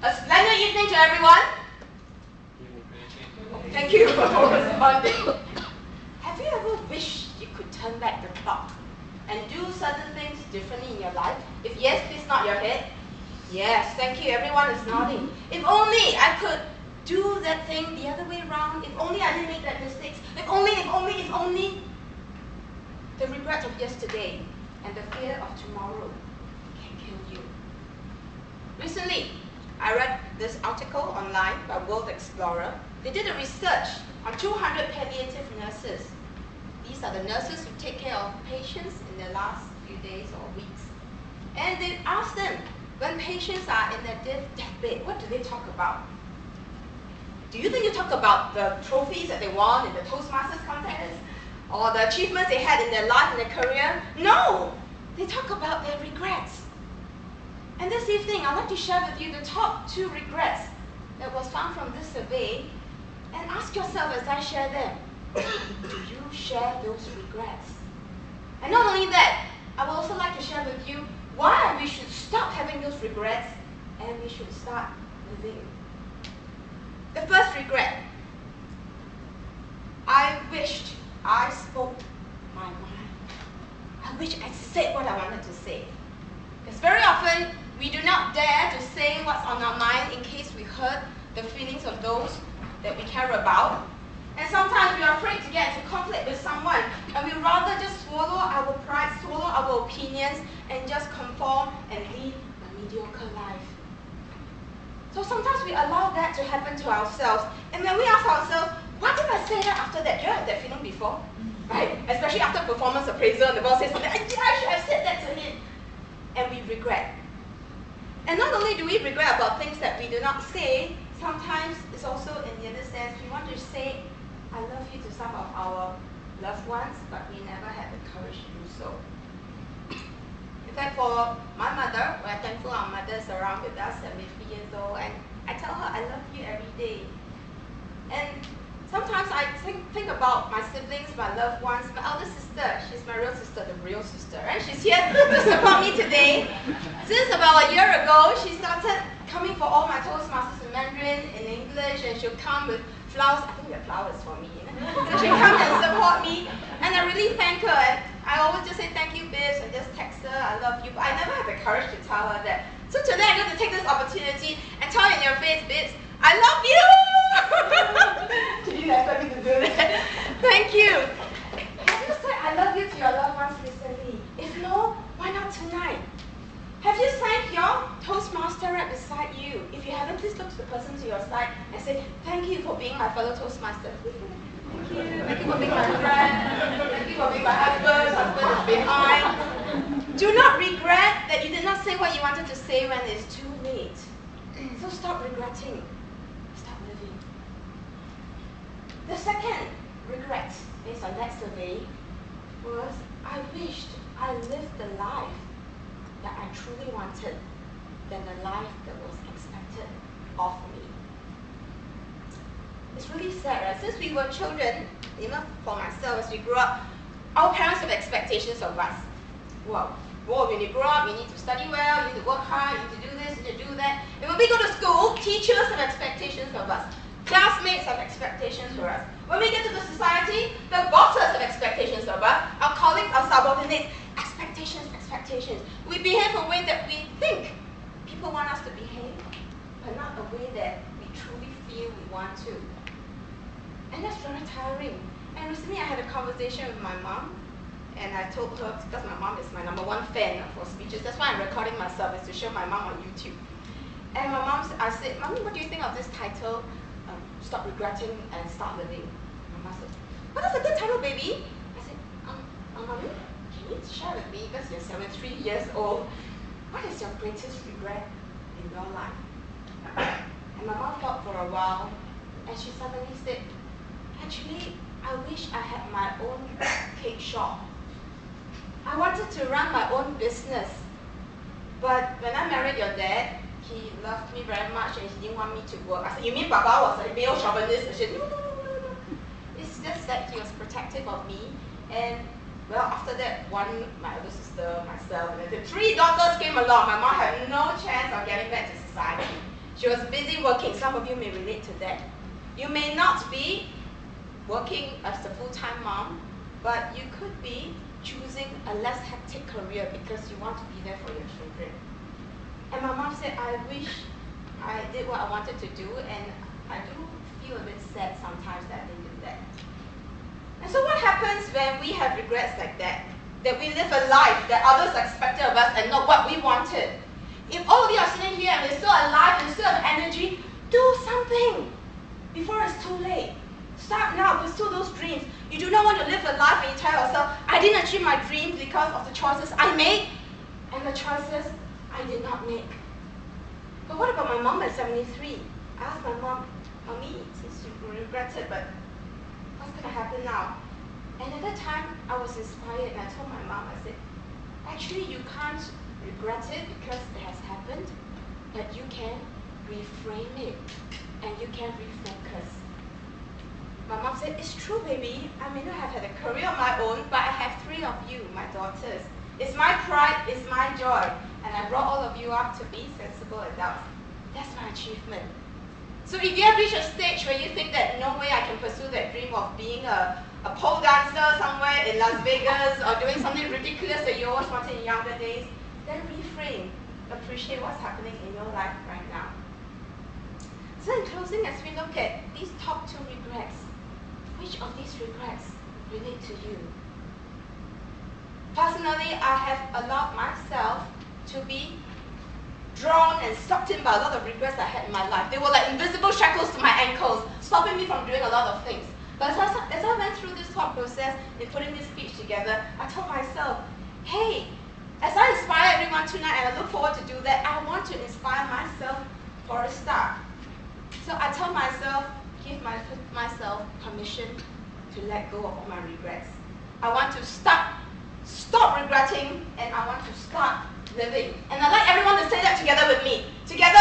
A splendid evening to everyone. Thank you for responding. Have you ever wished you could turn back the clock and do certain things differently in your life? If yes, please nod your head. Yes, thank you. Everyone is nodding. If only I could do that thing the other way around. If only I didn't make that mistake. If only, if only, if only. The regret of yesterday and the fear of tomorrow can kill you. Recently, I read this article online by World Explorer. They did a research on 200 palliative nurses. These are the nurses who take care of patients in their last few days or weeks. And they asked them, when patients are in their deathbed, what do they talk about? Do you think you talk about the trophies that they won in the Toastmasters contest? Or the achievements they had in their life and their career? No! They talk about their regrets. And this evening, I'd like to share with you the top 2 regrets that was found from this survey, and ask yourself as I share them, do you share those regrets? And not only that, I would also like to share with you why we should stop having those regrets and we should start living. The first regret, I wished I spoke my mind. I wish I said what I wanted to say. Because very often, we do not dare to say what's on our mind in case we hurt the feelings of those that we care about. And sometimes we are afraid to get into conflict with someone, and we rather just swallow our pride, swallow our opinions, and just conform and lead a mediocre life. So sometimes we allow that to happen to ourselves, and when we ask ourselves, why did I say that after that? Do you have that feeling before? Right? Especially after performance appraisal, and the boss says something, I should have said that to him. And we regret. And not only do we regret about things that we do not say, sometimes it's also in the other sense, we want to say, I love you to some of our loved ones, but we never had the courage to do so. In fact, for my mother, we're thankful our mother is around with us, 73 years old, and I tell her I love you every day. And sometimes I think about my siblings, my loved ones, my elder sister. She's my real sister, the real sister, and she's here to support me today. Since about a year ago, she started coming for all my Toastmasters in Mandarin, in English, and she'll come with flowers. I think the flower is for me. So she'll come and support me, and I really thank her. And I always just say thank you, Bibs, and just text her, I love you. But I never had the courage to tell her that. So today I'm going to take this opportunity and tell her in your face, Bibs, I love you! She didn't expect me to do that. Thank you. Have you said I love you to your loved ones recently? If no, why not tonight? Have you thanked your Toastmaster right beside you? If you haven't, please look to the person to your side and say, thank you for being my fellow Toastmaster. Thank you. Thank you for being my friend. Thank you for being my husband. Husband is behind. Do not regret that you did not say what you wanted to say when it's too late. So stop regretting. Start living. The second regret, based on that survey, was I wished I lived the life that I truly wanted than the life that was expected of me. It's really sad, right? Since we were children, even for myself, as we grew up, our parents have expectations of us. Well, when you grow up, you need to study well, you need to work hard, you need to do this, you need to do that. And when we go to school, teachers have expectations of us. Classmates have expectations for us. When we get to the society, the bosses have expectations of us. Our colleagues, our subordinates, expectations. We behave a way that we think people want us to behave, but not a way that we truly feel we want to. And that's very tiring. And recently I had a conversation with my mom, and I told her, because my mom is my #1 fan for speeches, that's why I'm recording myself, is to show my mom on YouTube. And my mom, I said, Mommy, what do you think of this title, Stop Regretting and Start Living? My mom said, well, that's a good title, baby. I said, Mommy, can you share with me, because you're 73 years old, what is your greatest regret in your life? And my mom thought for a while, and she suddenly said, actually, I wish I had my own cake shop. I wanted to run my own business, but when I married your dad, he loved me very much and he didn't want me to work. I said, you mean Papa was a male chauvinist? I said, no. It's just that he was protective of me. And well, after that, my older sister, myself, and then 3 daughters came along. My mom had no chance of getting back to society. She was busy working. Some of you may relate to that. You may not be working as a full-time mom, but you could be choosing a less hectic career because you want to be there for your children. And my mom said, I wish I did what I wanted to do, and I do feel a bit sad sometimes that I didn't do that. And so what happens when we have regrets like that? That we live a life that others expected of us and not what we wanted. If all of you are sitting here and we're still alive and still have energy, do something before it's too late. Start now, pursue those dreams. You do not want to live a life and you tell yourself, I didn't achieve my dreams because of the choices I made and the choices I did not make. But what about my mom at 73? I asked my mom, Mommy, since you regretted, but what's going to happen now? And at that time, I was inspired and I told my mom, I said, actually you can't regret it because it has happened, but you can reframe it and you can refocus. My mom said, it's true, baby. I may not have had a career of my own, but I have 3 of you, my daughters. It's my pride, it's my joy. And I brought all of you up to be sensible adults. That's my achievement. So if you have reached a stage where you think that no way I can pursue that dream of being a pole dancer somewhere in Las Vegas or doing something ridiculous that you always wanted in younger days, then reframe. Appreciate what's happening in your life right now. So in closing, as we look at these top 2 regrets, which of these regrets relate to you? Personally, I have allowed myself to be drawn and sucked in by a lot of regrets I had in my life. They were like invisible shackles to my ankles, stopping me from doing a lot of things. But as I went through this thought process in putting this speech together, I told myself, hey, as I inspire everyone tonight, and I look forward to do that, I want to inspire myself for a start. So I tell myself, give myself permission to let go of all my regrets. I want to stop regretting, and I want to start living. And I'd like everyone to say that together with me. Together,